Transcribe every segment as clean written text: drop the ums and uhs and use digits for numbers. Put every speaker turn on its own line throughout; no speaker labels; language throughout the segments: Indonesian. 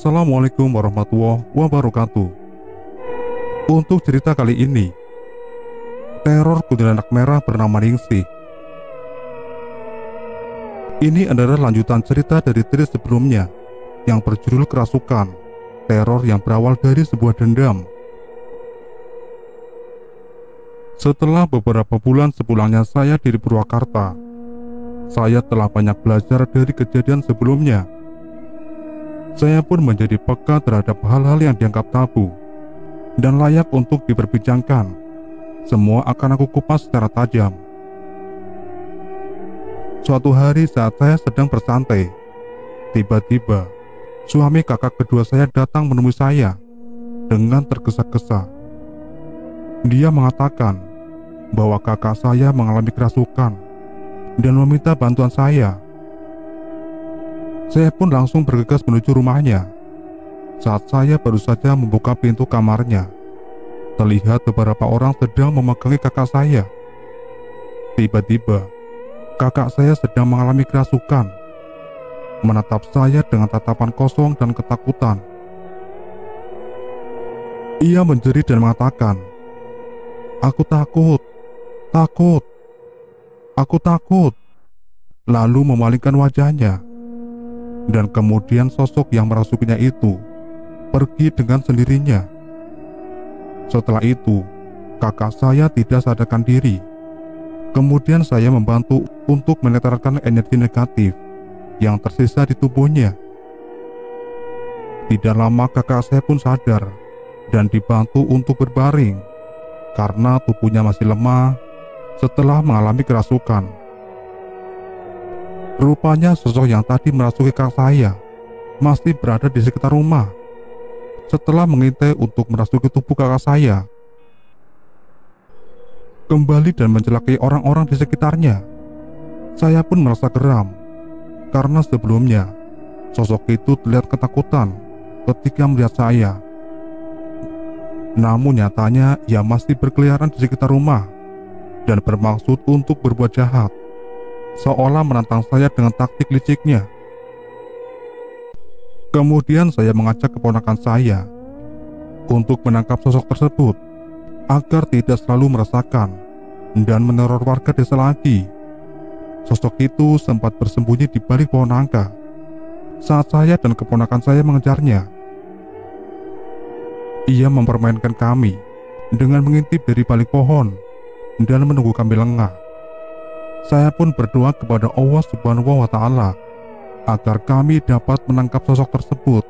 Assalamualaikum warahmatullahi wabarakatuh. Untuk cerita kali ini, teror kuntilanak merah bernama Ningsih. Ini adalah lanjutan cerita dari cerita sebelumnya yang berjudul Kerasukan, teror yang berawal dari sebuah dendam. Setelah beberapa bulan sepulangnya saya dari Purwakarta, saya telah banyak belajar dari kejadian sebelumnya. Saya pun menjadi peka terhadap hal-hal yang dianggap tabu dan layak untuk diperbincangkan. Semua akan aku kupas secara tajam. Suatu hari saat saya sedang bersantai, tiba-tiba suami kakak kedua saya datang menemui saya dengan tergesa-gesa. Dia mengatakan bahwa kakak saya mengalami kerasukan dan meminta bantuan saya. Saya pun langsung bergegas menuju rumahnya. Saat saya baru saja membuka pintu kamarnya, terlihat beberapa orang sedang memegangi kakak saya. Tiba-tiba, kakak saya sedang mengalami kerasukan, menatap saya dengan tatapan kosong dan ketakutan. Ia menjerit dan mengatakan, "Aku takut, takut, aku takut." Lalu memalingkan wajahnya. Dan kemudian sosok yang merasukinya itu pergi dengan sendirinya. Setelah itu, kakak saya tidak sadarkan diri. Kemudian saya membantu untuk menetralkan energi negatif yang tersisa di tubuhnya. Tidak lama kakak saya pun sadar dan dibantu untuk berbaring karena tubuhnya masih lemah setelah mengalami kerasukan. Rupanya sosok yang tadi merasuki kakak saya masih berada di sekitar rumah setelah mengintai untuk merasuki tubuh kakak saya kembali dan mencelakai orang-orang di sekitarnya. Saya pun merasa geram karena sebelumnya sosok itu terlihat ketakutan ketika melihat saya. Namun nyatanya ia masih berkeliaran di sekitar rumah dan bermaksud untuk berbuat jahat, seolah menantang saya dengan taktik liciknya. Kemudian saya mengajak keponakan saya untuk menangkap sosok tersebut agar tidak selalu meresahkan dan meneror warga desa lagi. Sosok itu sempat bersembunyi di balik pohon nangka saat saya dan keponakan saya mengejarnya. Ia mempermainkan kami dengan mengintip dari balik pohon dan menunggu kami lengah. Saya pun berdoa kepada Allah Subhanahu wa Ta'ala agar kami dapat menangkap sosok tersebut.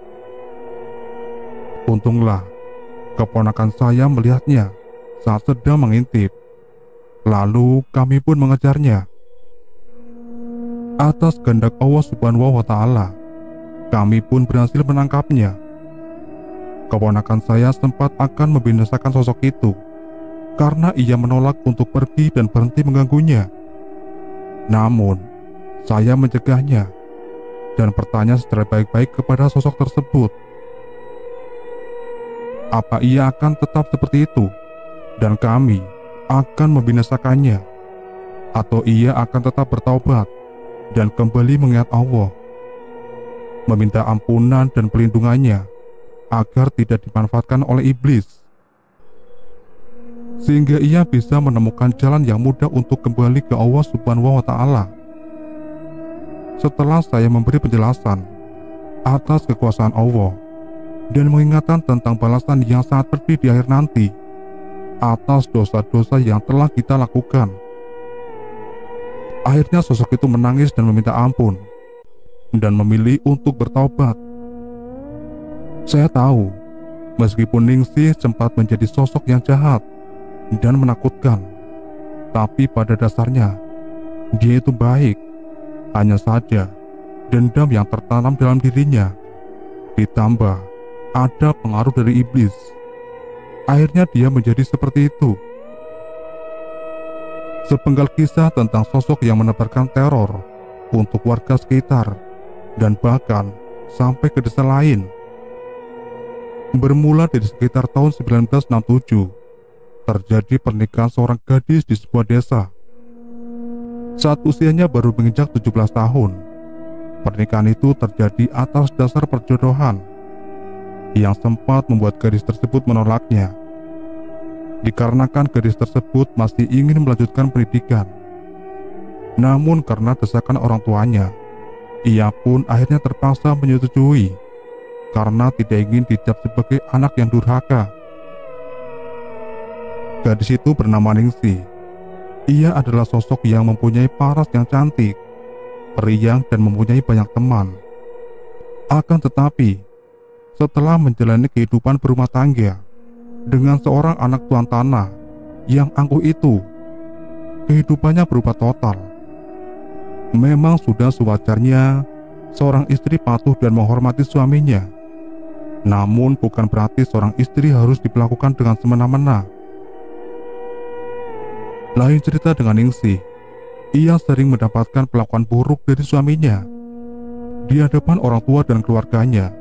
Untunglah, keponakan saya melihatnya saat sedang mengintip. Lalu kami pun mengejarnya. Atas kehendak Allah Subhanahu wa Ta'ala, kami pun berhasil menangkapnya. Keponakan saya sempat akan membinasakan sosok itu karena ia menolak untuk pergi dan berhenti mengganggunya. Namun, saya mencegahnya dan bertanya secara baik-baik kepada sosok tersebut. Apa ia akan tetap seperti itu dan kami akan membinasakannya, atau ia akan tetap bertaubat dan kembali mengingat Allah, meminta ampunan dan perlindungannya agar tidak dimanfaatkan oleh iblis, sehingga ia bisa menemukan jalan yang mudah untuk kembali ke Allah Subhanahu wa Ta'ala. Setelah saya memberi penjelasan atas kekuasaan Allah dan mengingatkan tentang balasan yang sangat pedih di akhir nanti atas dosa-dosa yang telah kita lakukan, akhirnya sosok itu menangis dan meminta ampun dan memilih untuk bertaubat. Saya tahu, meskipun Ningsih sempat menjadi sosok yang jahat dan menakutkan, tapi pada dasarnya dia itu baik. Hanya saja dendam yang tertanam dalam dirinya ditambah ada pengaruh dari iblis, akhirnya dia menjadi seperti itu. Sepenggal kisah tentang sosok yang menebarkan teror untuk warga sekitar dan bahkan sampai ke desa lain. Bermula dari sekitar tahun 1967, terjadi pernikahan seorang gadis di sebuah desa. Saat usianya baru menginjak 17 tahun, pernikahan itu terjadi atas dasar perjodohan yang sempat membuat gadis tersebut menolaknya. Dikarenakan gadis tersebut masih ingin melanjutkan pendidikan. Namun karena desakan orang tuanya, ia pun akhirnya terpaksa menyetujui karena tidak ingin dicap sebagai anak yang durhaka. Gadis itu bernama Ningsih. Ia adalah sosok yang mempunyai paras yang cantik, periang dan mempunyai banyak teman. Akan tetapi, setelah menjalani kehidupan berumah tangga dengan seorang anak tuan tanah yang angkuh itu, kehidupannya berubah total. Memang sudah sewajarnya seorang istri patuh dan menghormati suaminya. Namun bukan berarti seorang istri harus diperlakukan dengan semena-mena. Lain cerita dengan Ningsih. Ia sering mendapatkan perlakuan buruk dari suaminya. Di hadapan orang tua dan keluarganya,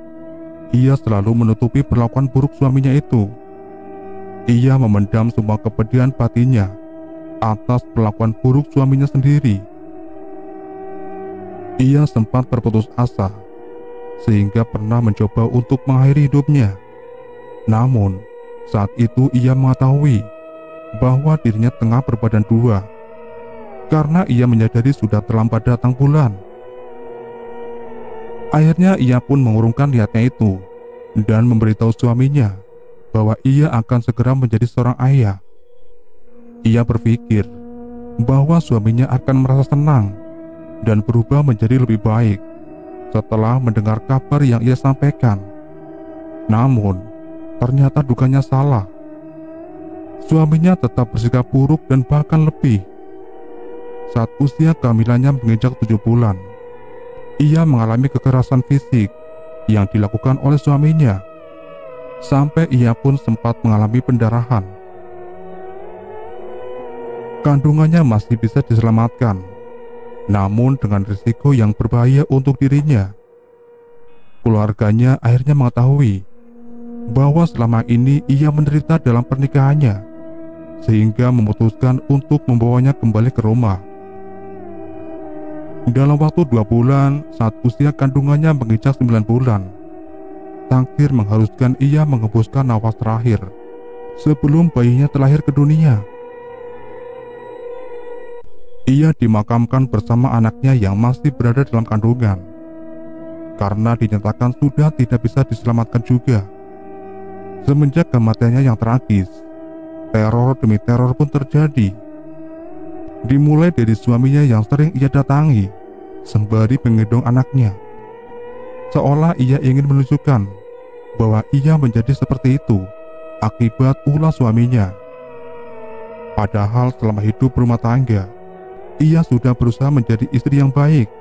ia selalu menutupi perlakuan buruk suaminya itu. Ia memendam semua kepedihan batinnya atas perlakuan buruk suaminya sendiri. Ia sempat berputus asa, sehingga pernah mencoba untuk mengakhiri hidupnya. Namun, saat itu ia mengetahui bahwa dirinya tengah berbadan dua, karena ia menyadari sudah terlambat datang bulan. Akhirnya ia pun mengurungkan niatnya itu dan memberitahu suaminya bahwa ia akan segera menjadi seorang ayah. Ia berpikir bahwa suaminya akan merasa senang dan berubah menjadi lebih baik setelah mendengar kabar yang ia sampaikan. Namun, ternyata dukanya salah. Suaminya tetap bersikap buruk dan bahkan lebih. Saat usia kehamilannya menginjak 7 bulan, ia mengalami kekerasan fisik yang dilakukan oleh suaminya, sampai ia pun sempat mengalami pendarahan. Kandungannya masih bisa diselamatkan, namun dengan risiko yang berbahaya untuk dirinya. Keluarganya akhirnya mengetahui bahwa selama ini ia menderita dalam pernikahannya, sehingga memutuskan untuk membawanya kembali ke rumah. Dalam waktu 2 bulan, saat usia kandungannya menginjak 9 bulan, takdir mengharuskan ia mengembuskan nafas terakhir sebelum bayinya terlahir ke dunia. Ia dimakamkan bersama anaknya yang masih berada dalam kandungan, karena dinyatakan sudah tidak bisa diselamatkan juga. Semenjak kematiannya yang tragis, teror demi teror pun terjadi. Dimulai dari suaminya yang sering ia datangi sembari menggendong anaknya, seolah ia ingin menunjukkan bahwa ia menjadi seperti itu akibat ulah suaminya. Padahal selama hidup berumah tangga, ia sudah berusaha menjadi istri yang baik.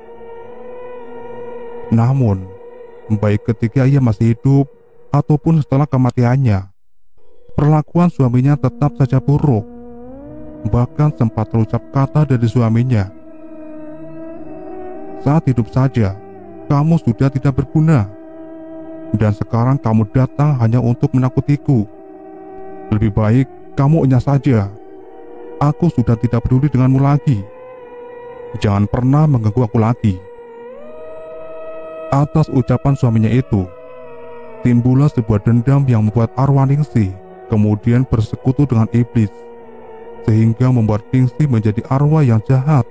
Namun, baik ketika ia masih hidup ataupun setelah kematiannya, perlakuan suaminya tetap saja buruk. Bahkan sempat terucap kata dari suaminya, "Saat hidup saja, kamu sudah tidak berguna. Dan sekarang kamu datang hanya untuk menakutiku. Lebih baik kamu enyah saja. Aku sudah tidak peduli denganmu lagi. Jangan pernah mengganggu aku lagi." Atas ucapan suaminya itu, timbullah sebuah dendam yang membuat arwah Ningsih kemudian bersekutu dengan iblis, sehingga membuat Ningsih menjadi arwah yang jahat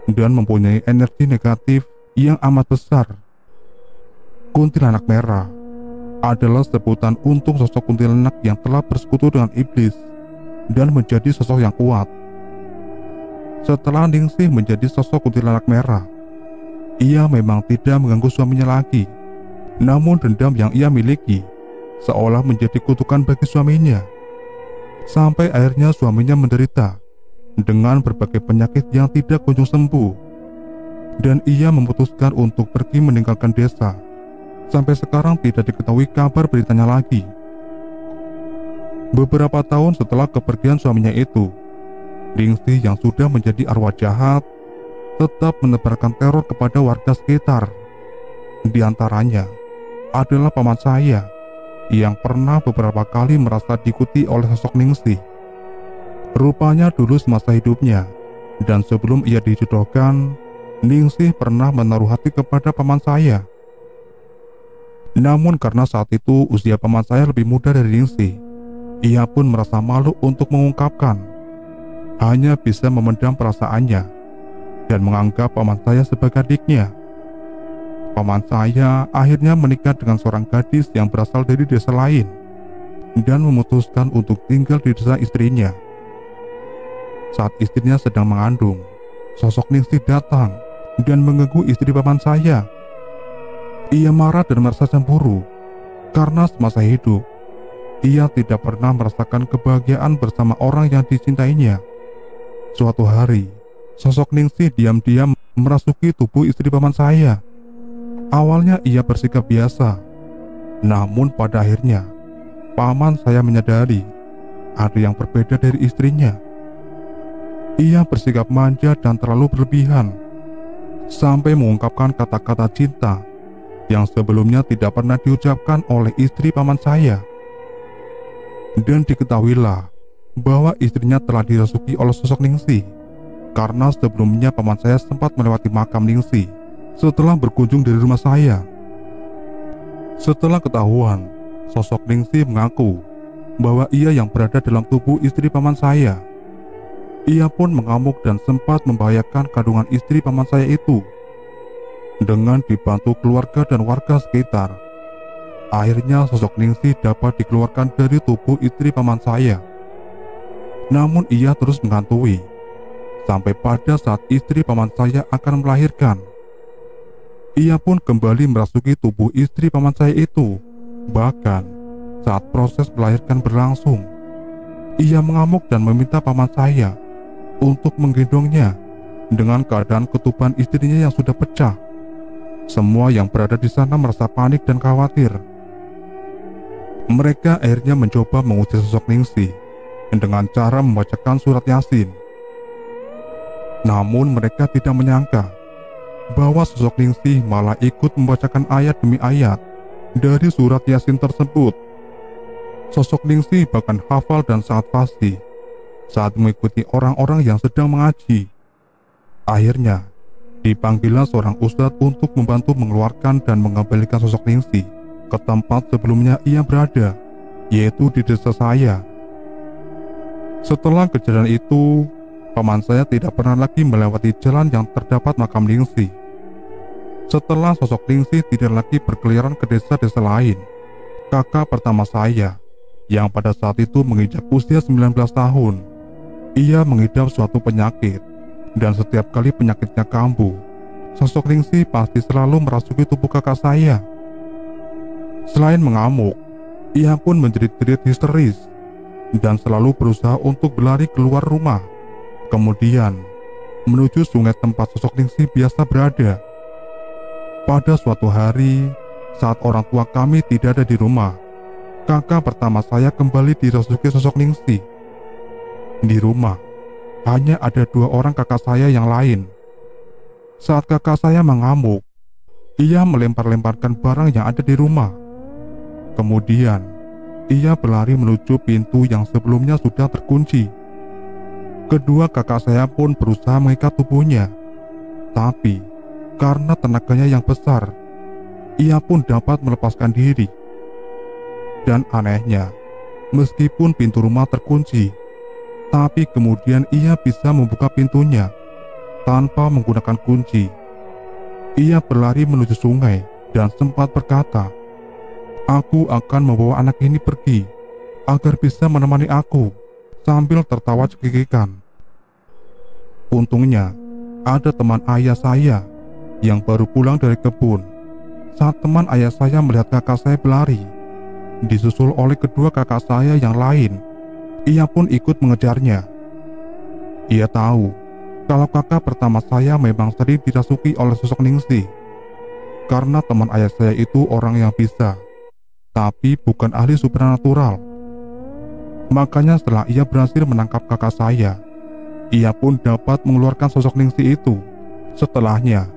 dan mempunyai energi negatif yang amat besar. Kuntilanak merah adalah sebutan untuk sosok kuntilanak yang telah bersekutu dengan iblis dan menjadi sosok yang kuat. Setelah Ningsih menjadi sosok kuntilanak merah, ia memang tidak mengganggu suaminya lagi. Namun dendam yang ia miliki seolah menjadi kutukan bagi suaminya, sampai akhirnya suaminya menderita dengan berbagai penyakit yang tidak kunjung sembuh, dan ia memutuskan untuk pergi meninggalkan desa. Sampai sekarang tidak diketahui kabar beritanya lagi. Beberapa tahun setelah kepergian suaminya itu, Ningsih yang sudah menjadi arwah jahat tetap menebarkan teror kepada warga sekitar. Di antaranya adalah paman saya yang pernah beberapa kali merasa diikuti oleh sosok Ningsih. Rupanya dulu semasa hidupnya dan sebelum ia dijodohkan, Ningsih pernah menaruh hati kepada paman saya. Namun karena saat itu usia paman saya lebih muda dari Ningsih, ia pun merasa malu untuk mengungkapkan. Hanya bisa memendam perasaannya dan menganggap paman saya sebagai adiknya. Paman saya akhirnya menikah dengan seorang gadis yang berasal dari desa lain dan memutuskan untuk tinggal di desa istrinya. Saat istrinya sedang mengandung, sosok Ningsih datang dan mengganggu istri paman saya. Ia marah dan merasa cemburu karena semasa hidup ia tidak pernah merasakan kebahagiaan bersama orang yang dicintainya. Suatu hari, sosok Ningsih diam-diam merasuki tubuh istri paman saya. Awalnya ia bersikap biasa, namun pada akhirnya paman saya menyadari ada yang berbeda dari istrinya. Ia bersikap manja dan terlalu berlebihan, sampai mengungkapkan kata-kata cinta yang sebelumnya tidak pernah diucapkan oleh istri paman saya. Dan diketahuilah bahwa istrinya telah dirasuki oleh sosok Ningsih, karena sebelumnya paman saya sempat melewati makam Ningsih setelah berkunjung dari rumah saya. Setelah ketahuan, sosok Ningsih mengaku bahwa ia yang berada dalam tubuh istri paman saya. Ia pun mengamuk dan sempat membahayakan kandungan istri paman saya itu. Dengan dibantu keluarga dan warga sekitar, akhirnya sosok Ningsih dapat dikeluarkan dari tubuh istri paman saya. Namun ia terus menghantui sampai pada saat istri paman saya akan melahirkan. Ia pun kembali merasuki tubuh istri paman saya itu. Bahkan saat proses melahirkan berlangsung, ia mengamuk dan meminta paman saya untuk menggendongnya dengan keadaan ketuban istrinya yang sudah pecah. Semua yang berada di sana merasa panik dan khawatir. Mereka akhirnya mencoba mengusir sosok Ningsih dengan cara membacakan surat Yasin. Namun mereka tidak menyangka bahwa sosok Ningsih malah ikut membacakan ayat demi ayat dari surat Yasin tersebut. Sosok Ningsih bahkan hafal dan sangat fasih saat mengikuti orang-orang yang sedang mengaji. Akhirnya dipanggillah seorang ustadz untuk membantu mengeluarkan dan mengembalikan sosok Ningsih ke tempat sebelumnya ia berada, yaitu di desa saya. Setelah kejadian itu, paman saya tidak pernah lagi melewati jalan yang terdapat makam Ningsih. Setelah sosok Ningsih tidak lagi berkeliaran ke desa-desa lain, kakak pertama saya, yang pada saat itu menginjak usia 19 tahun, ia mengidap suatu penyakit, dan setiap kali penyakitnya kambuh, sosok Ningsih pasti selalu merasuki tubuh kakak saya. Selain mengamuk, ia pun menjerit-jerit histeris, dan selalu berusaha untuk berlari keluar rumah, kemudian menuju sungai tempat sosok Ningsih biasa berada. Pada suatu hari, saat orang tua kami tidak ada di rumah, kakak pertama saya kembali dirasuki sosok Ningsih. Di rumah, hanya ada 2 orang kakak saya yang lain. Saat kakak saya mengamuk, ia melempar-lemparkan barang yang ada di rumah. Kemudian, ia berlari menuju pintu yang sebelumnya sudah terkunci. Kedua kakak saya pun berusaha mengikat tubuhnya, tapi karena tenaganya yang besar, ia pun dapat melepaskan diri. Dan anehnya, meskipun pintu rumah terkunci, tapi kemudian ia bisa membuka pintunya tanpa menggunakan kunci. Ia berlari menuju sungai dan sempat berkata, "Aku akan membawa anak ini pergi agar bisa menemani aku," sambil tertawa cekikikan. Untungnya, ada teman ayah saya yang baru pulang dari kebun. Saat teman ayah saya melihat kakak saya berlari, disusul oleh kedua kakak saya yang lain, ia pun ikut mengejarnya. Ia tahu kalau kakak pertama saya memang sering dirasuki oleh sosok Ningsih, karena teman ayah saya itu orang yang bisa, tapi bukan ahli supernatural. Makanya setelah ia berhasil menangkap kakak saya, ia pun dapat mengeluarkan sosok Ningsih itu. Setelahnya,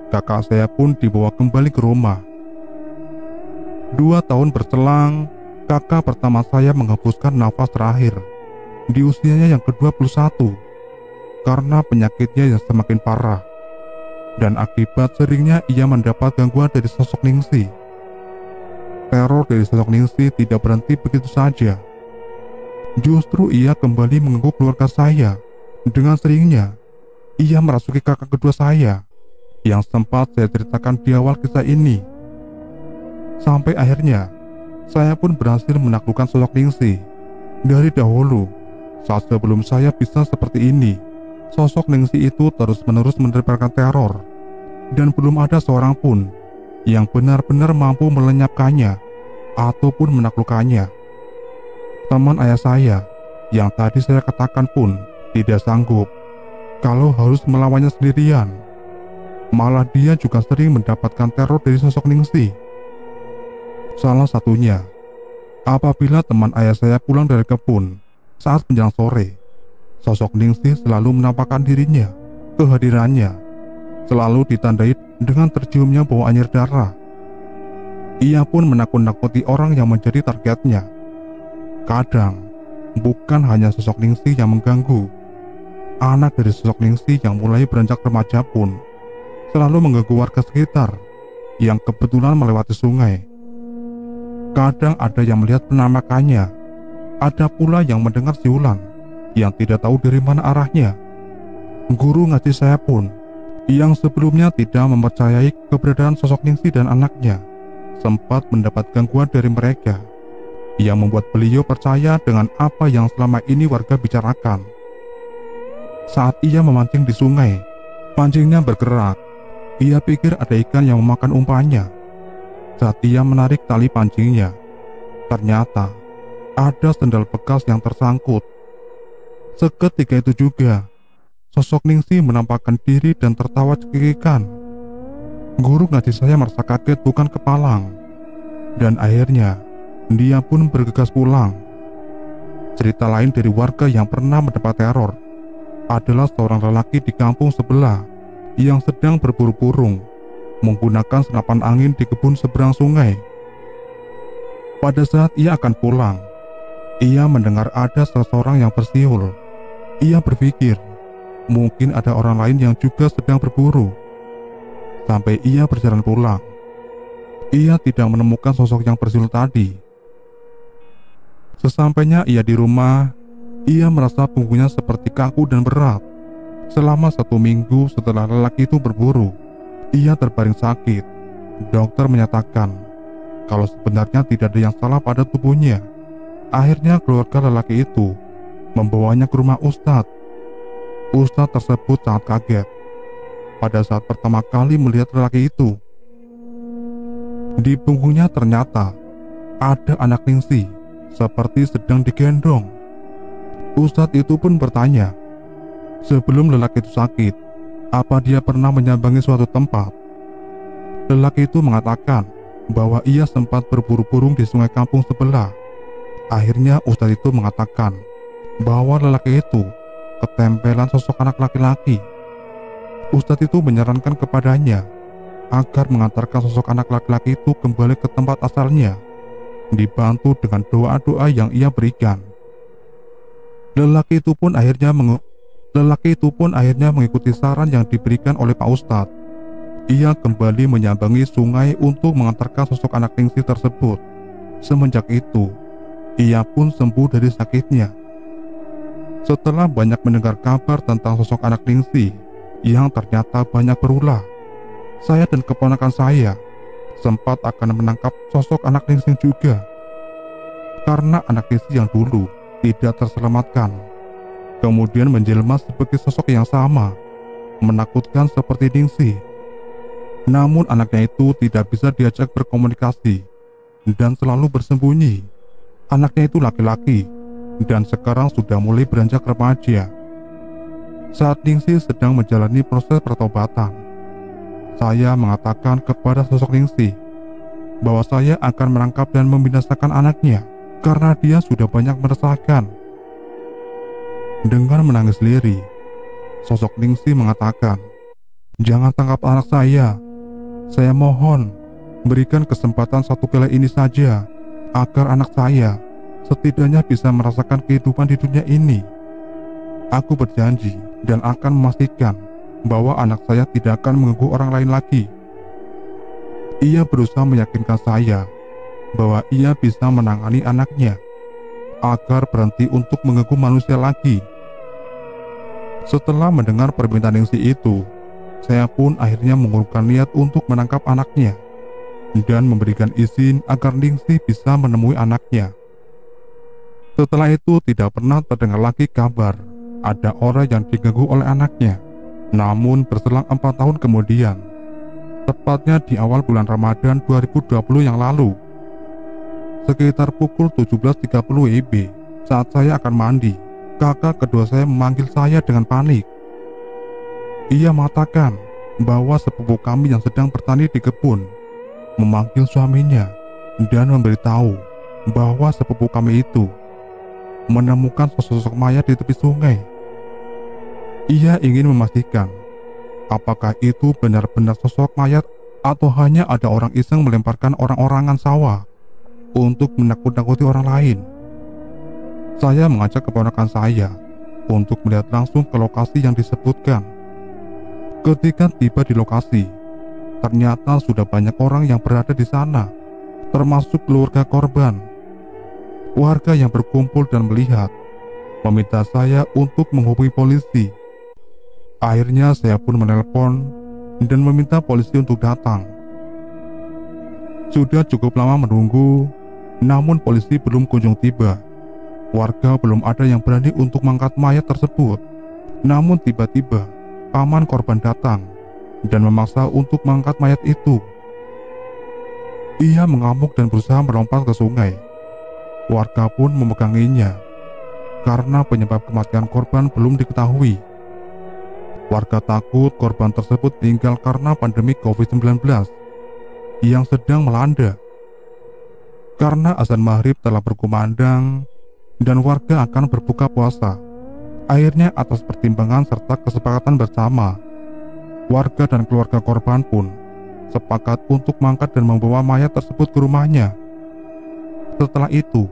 kakak saya pun dibawa kembali ke rumah. 2 tahun berselang, kakak pertama saya menghembuskan nafas terakhir di usianya yang ke-21 karena penyakitnya yang semakin parah, dan akibat seringnya ia mendapat gangguan dari sosok Ningsih. teror dari sosok Ningsih tidak berhenti begitu saja. Justru ia kembali mengganggu keluarga saya. Dengan seringnya, ia merasuki kakak kedua saya, yang sempat saya ceritakan di awal kisah ini. Sampai akhirnya, saya pun berhasil menaklukkan sosok Ningsih. Dari dahulu, saat sebelum saya bisa seperti ini, sosok Ningsih itu terus-menerus menebarkan teror, dan belum ada seorang pun yang benar-benar mampu melenyapkannya ataupun menaklukkannya. Teman ayah saya yang tadi saya katakan pun tidak sanggup kalau harus melawannya sendirian. Malah dia juga sering mendapatkan teror dari sosok Ningsih. Salah satunya, apabila teman ayah saya pulang dari kebun saat menjelang sore, sosok Ningsih selalu menampakkan dirinya. Kehadirannya selalu ditandai dengan terciumnya bau anyir darah. Ia pun menakut-nakuti orang yang menjadi targetnya. Kadang, bukan hanya sosok Ningsih yang mengganggu. Anak dari sosok Ningsih yang mulai beranjak remaja pun selalu mengganggu warga sekitar yang kebetulan melewati sungai. Kadang ada yang melihat penampakannya, ada pula yang mendengar siulan yang tidak tahu dari mana arahnya. Guru ngaji saya pun, yang sebelumnya tidak mempercayai keberadaan sosok Ningsih dan anaknya, sempat mendapat gangguan dari mereka, yang membuat beliau percaya dengan apa yang selama ini warga bicarakan. Saat ia memancing di sungai, pancingnya bergerak. Ia pikir ada ikan yang memakan umpannya. Saat ia menarik tali pancingnya, ternyata ada sendal bekas yang tersangkut. Seketika itu juga, sosok Ningsih menampakkan diri dan tertawa cekikikan. Guru ngaji saya merasa kaget bukan kepalang, dan akhirnya dia pun bergegas pulang. Cerita lain dari warga yang pernah mendapat teror adalah seorang lelaki di kampung sebelah yang sedang berburu burung menggunakan senapan angin di kebun seberang sungai. Pada saat ia akan pulang, ia mendengar ada seseorang yang bersiul. Ia berpikir mungkin ada orang lain yang juga sedang berburu. Sampai ia berjalan pulang, ia tidak menemukan sosok yang bersiul tadi. Sesampainya ia di rumah, ia merasa punggungnya seperti kaku dan berat. Selama 1 minggu setelah lelaki itu berburu, ia terbaring sakit. Dokter menyatakan kalau sebenarnya tidak ada yang salah pada tubuhnya. Akhirnya keluarga lelaki itu membawanya ke rumah Ustadz. Ustadz tersebut sangat kaget pada saat pertama kali melihat lelaki itu. Di punggungnya ternyata ada anak Ningsih seperti sedang digendong. Ustadz itu pun bertanya, sebelum lelaki itu sakit, apa dia pernah menyambangi suatu tempat? Lelaki itu mengatakan bahwa ia sempat berburu burung di sungai kampung sebelah. Akhirnya Ustadz itu mengatakan bahwa lelaki itu ketempelan sosok anak laki-laki. Ustadz itu menyarankan kepadanya agar mengantarkan sosok anak laki-laki itu kembali ke tempat asalnya, dibantu dengan doa-doa yang ia berikan. Lelaki itu pun akhirnya mengikuti saran yang diberikan oleh Pak Ustadz. Ia kembali menyambangi sungai untuk mengantarkan sosok anak Ningsih tersebut. Semenjak itu, ia pun sembuh dari sakitnya. Setelah banyak mendengar kabar tentang sosok anak Ningsih yang ternyata banyak berulah, saya dan keponakan saya sempat akan menangkap sosok anak Ningsih juga. Karena anak Ningsih yang dulu tidak terselamatkan, kemudian menjelma sebagai sosok yang sama, menakutkan seperti Ningsih. Namun anaknya itu tidak bisa diajak berkomunikasi dan selalu bersembunyi. Anaknya itu laki-laki dan sekarang sudah mulai beranjak remaja. Saat Ningsih sedang menjalani proses pertobatan, saya mengatakan kepada sosok Ningsih bahwa saya akan menangkap dan membinasakan anaknya karena dia sudah banyak meresahkan. Dengan menangis lirih, sosok Ningsih mengatakan, "Jangan tangkap anak saya. Saya mohon, berikan kesempatan 1 kali ini saja, agar anak saya setidaknya bisa merasakan kehidupan di dunia ini. Aku berjanji dan akan memastikan bahwa anak saya tidak akan mengganggu orang lain lagi." Ia berusaha meyakinkan saya bahwa ia bisa menangani anaknya agar berhenti untuk mengganggu manusia lagi. Setelah mendengar permintaan Ningsih itu, saya pun akhirnya mengurungkan niat untuk menangkap anaknya dan memberikan izin agar Ningsih bisa menemui anaknya. Setelah itu tidak pernah terdengar lagi kabar ada orang yang diganggu oleh anaknya. Namun berselang 4 tahun kemudian, tepatnya di awal bulan Ramadan 2020 yang lalu, sekitar pukul 17.30 WIB, saat saya akan mandi, kakak kedua saya memanggil saya dengan panik. Ia mengatakan bahwa sepupu kami yang sedang bertani di kebun memanggil suaminya dan memberitahu bahwa sepupu kami itu menemukan sosok mayat di tepi sungai. Ia ingin memastikan apakah itu benar-benar sosok mayat atau hanya ada orang iseng melemparkan orang-orangan sawah untuk menakut-nakuti orang lain. Saya mengajak keponakan saya untuk melihat langsung ke lokasi yang disebutkan. Ketika tiba di lokasi, ternyata sudah banyak orang yang berada di sana, termasuk keluarga korban. Warga yang berkumpul dan melihat meminta saya untuk menghubungi polisi. Akhirnya saya pun menelpon dan meminta polisi untuk datang. Sudah cukup lama menunggu, namun polisi belum kunjung tiba. Warga belum ada yang berani untuk mengangkat mayat tersebut. Namun tiba-tiba paman korban datang dan memaksa untuk mengangkat mayat itu. Ia mengamuk dan berusaha melompat ke sungai. Warga pun memeganginya karena penyebab kematian korban belum diketahui. Warga takut korban tersebut meninggal karena pandemi COVID-19 yang sedang melanda. Karena azan maghrib telah berkumandang dan warga akan berbuka puasa, akhirnya atas pertimbangan serta kesepakatan bersama, warga dan keluarga korban pun sepakat untuk mengangkat dan membawa mayat tersebut ke rumahnya. Setelah itu,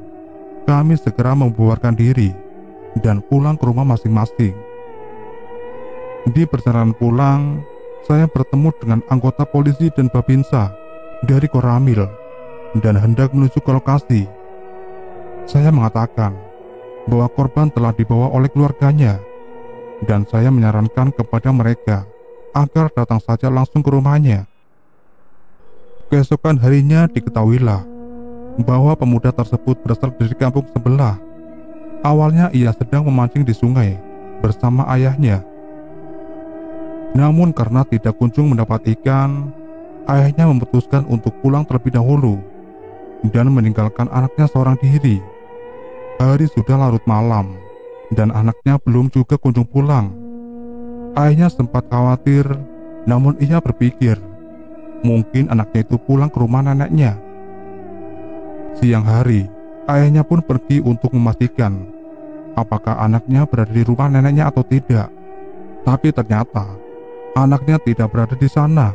kami segera membubarkan diri dan pulang ke rumah masing-masing. Di perjalanan pulang, saya bertemu dengan anggota polisi dan Babinsa dari Koramil dan hendak menuju ke lokasi. Saya mengatakan bahwa korban telah dibawa oleh keluarganya dan saya menyarankan kepada mereka agar datang saja langsung ke rumahnya. Keesokan harinya diketahuilah bahwa pemuda tersebut berasal dari kampung sebelah. Awalnya ia sedang memancing di sungai bersama ayahnya. Namun karena tidak kunjung mendapat ikan, ayahnya memutuskan untuk pulang terlebih dahulu dan meninggalkan anaknya seorang diri. Hari sudah larut malam dan anaknya belum juga kunjung pulang. Ayahnya sempat khawatir, namun ia berpikir mungkin anaknya itu pulang ke rumah neneknya. Siang hari, ayahnya pun pergi untuk memastikan apakah anaknya berada di rumah neneknya atau tidak. Tapi ternyata anaknya tidak berada di sana.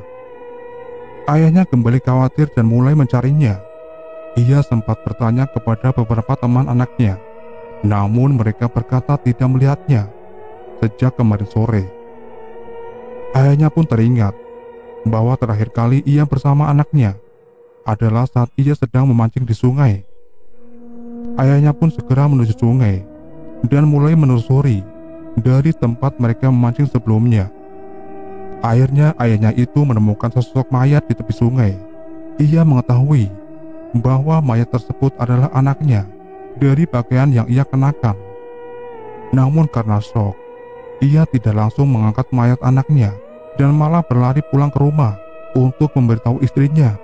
Ayahnya kembali khawatir dan mulai mencarinya. Ia sempat bertanya kepada beberapa teman anaknya, namun mereka berkata tidak melihatnya sejak kemarin sore. Ayahnya pun teringat bahwa terakhir kali ia bersama anaknya adalah saat ia sedang memancing di sungai. Ayahnya pun segera menuju sungai dan mulai menelusuri dari tempat mereka memancing sebelumnya. Akhirnya ayahnya itu menemukan sosok mayat di tepi sungai. Ia mengetahui bahwa mayat tersebut adalah anaknya dari pakaian yang ia kenakan. Namun karena shock, ia tidak langsung mengangkat mayat anaknya dan malah berlari pulang ke rumah untuk memberitahu istrinya.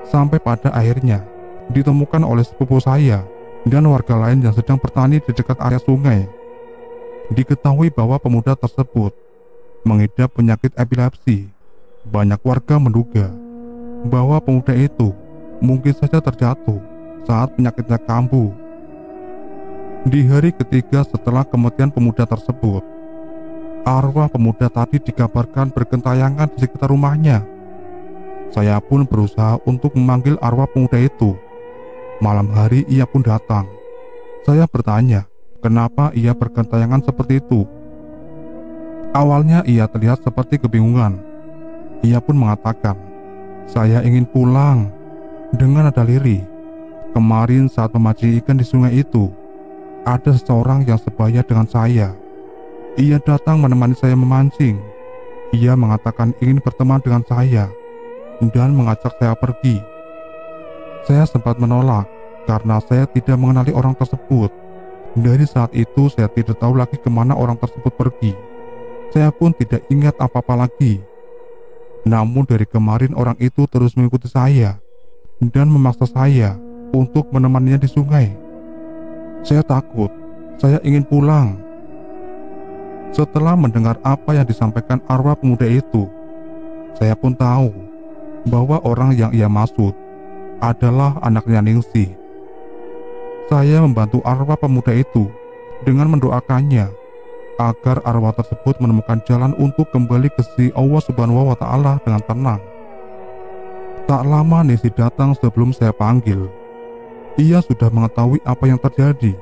Sampai pada akhirnya ditemukan oleh sepupu saya dan warga lain yang sedang bertani di dekat area sungai. Diketahui bahwa pemuda tersebut mengidap penyakit epilepsi. Banyak warga menduga bahwa pemuda itu mungkin saja terjatuh saat penyakitnya kambuh. Di hari ketiga setelah kematian pemuda tersebut, arwah pemuda tadi dikabarkan bergentayangan di sekitar rumahnya. Saya pun berusaha untuk memanggil arwah pemuda itu. Malam hari ia pun datang. Saya bertanya, kenapa ia bergentayangan seperti itu? Awalnya ia terlihat seperti kebingungan. Ia pun mengatakan, "Saya ingin pulang. dengan nada lirih. Kemarin saat memancing ikan di sungai itu, ada seseorang yang sebaya dengan saya. Ia datang menemani saya memancing. Ia mengatakan ingin berteman dengan saya dan mengajak saya pergi. Saya sempat menolak karena saya tidak mengenali orang tersebut. Dari saat itu saya tidak tahu lagi kemana orang tersebut pergi. Saya pun tidak ingat apa-apa lagi. Namun dari kemarin orang itu terus mengikuti saya dan memaksa saya untuk menemaninya di sungai. Saya takut, saya ingin pulang. Setelah mendengar apa yang disampaikan arwah pemuda itu, saya pun tahu bahwa orang yang ia maksud adalah anaknya Ningsih. Saya membantu arwah pemuda itu dengan mendoakannya agar arwah tersebut menemukan jalan untuk kembali ke sisi Allah Subhanahu wa Ta'ala dengan tenang. Tak lama Ningsih datang sebelum saya panggil. Ia sudah mengetahui apa yang terjadi.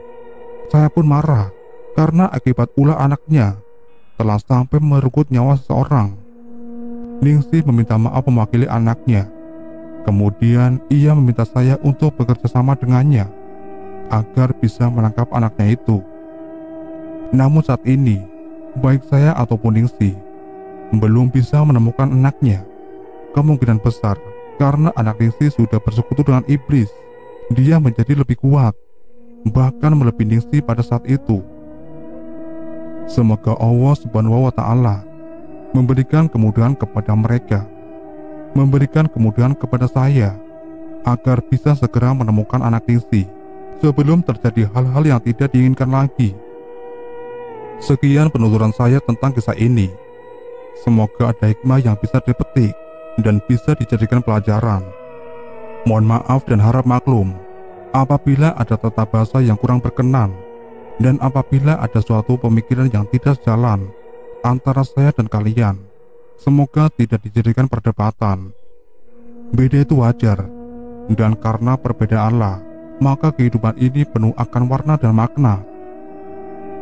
Saya pun marah karena akibat ulah anaknya telah sampai merenggut nyawa seseorang. Ningsih meminta maaf mewakili anaknya. Kemudian ia meminta saya untuk bekerja sama dengannya agar bisa menangkap anaknya itu. Namun saat ini, baik saya ataupun Ningsih belum bisa menemukan anaknya. Kemungkinan besar karena anak Ningsih sudah bersekutu dengan iblis. Dia menjadi lebih kuat, bahkan melebihi Ningsih pada saat itu. Semoga Allah Subhanahu wa Ta'ala memberikan kemudahan kepada mereka, memberikan kemudahan kepada saya agar bisa segera menemukan anak Ningsih sebelum terjadi hal-hal yang tidak diinginkan lagi. Sekian penuturan saya tentang kisah ini. Semoga ada hikmah yang bisa dipetik dan bisa dijadikan pelajaran. Mohon maaf dan harap maklum apabila ada tata bahasa yang kurang berkenan dan apabila ada suatu pemikiran yang tidak sejalan antara saya dan kalian. Semoga tidak dijadikan perdebatan. Beda itu wajar, dan karena perbedaanlah maka kehidupan ini penuh akan warna dan makna.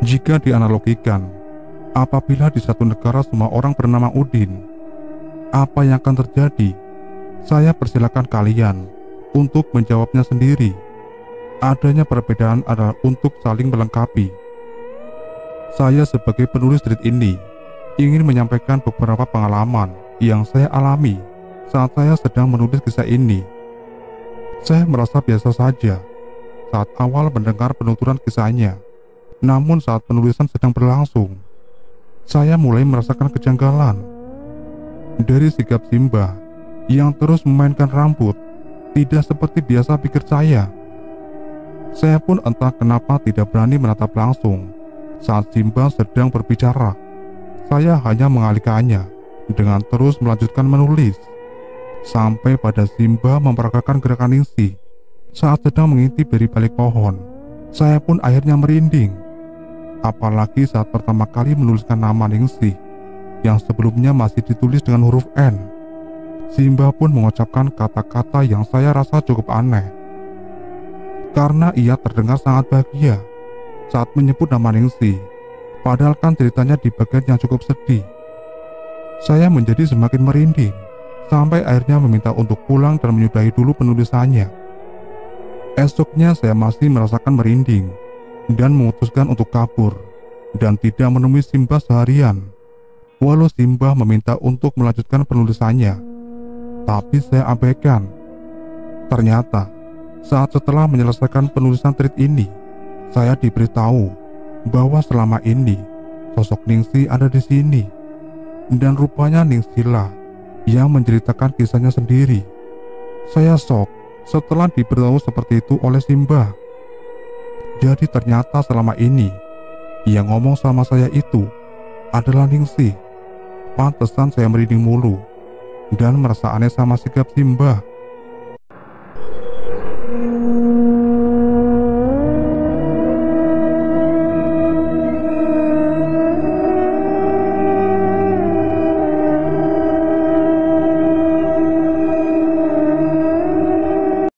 Jika dianalogikan, apabila di satu negara semua orang bernama Udin, apa yang akan terjadi? Saya persilakan kalian untuk menjawabnya sendiri. Adanya perbedaan adalah untuk saling melengkapi. Saya sebagai penulis cerita ini ingin menyampaikan beberapa pengalaman yang saya alami saat saya sedang menulis kisah ini. Saya merasa biasa saja saat awal mendengar penuturan kisahnya. Namun saat penulisan sedang berlangsung, saya mulai merasakan kejanggalan. Dari sikap Simbah yang terus memainkan rambut, tidak seperti biasa pikir saya. Saya pun entah kenapa tidak berani menatap langsung saat Simbah sedang berbicara. Saya hanya mengalihkannya dengan terus melanjutkan menulis. Sampai pada Simbah memperagakan gerakan Ningsih saat sedang mengintip dari balik pohon. Saya pun akhirnya merinding. Apalagi saat pertama kali menuliskan nama Ningsih yang sebelumnya masih ditulis dengan huruf N. Simbah pun mengucapkan kata-kata yang saya rasa cukup aneh, karena ia terdengar sangat bahagia saat menyebut nama Ningsih, padahal kan ceritanya di bagian yang cukup sedih. Saya menjadi semakin merinding, sampai akhirnya meminta untuk pulang dan menyudahi dulu penulisannya. Esoknya saya masih merasakan merinding dan memutuskan untuk kabur dan tidak menemui Simbah seharian. Walau Simbah meminta untuk melanjutkan penulisannya, tapi saya abaikan. Ternyata saat setelah menyelesaikan penulisan treat ini, saya diberitahu bahwa selama ini sosok Ningsih ada di sini, dan rupanya Ningsihlah yang menceritakan kisahnya sendiri. Saya shock setelah diberitahu seperti itu oleh Simbah. Jadi ternyata selama ini yang ngomong sama saya itu adalah Ningsih. Pantesan saya merinding mulu dan merasa aneh sama sikap Simbah.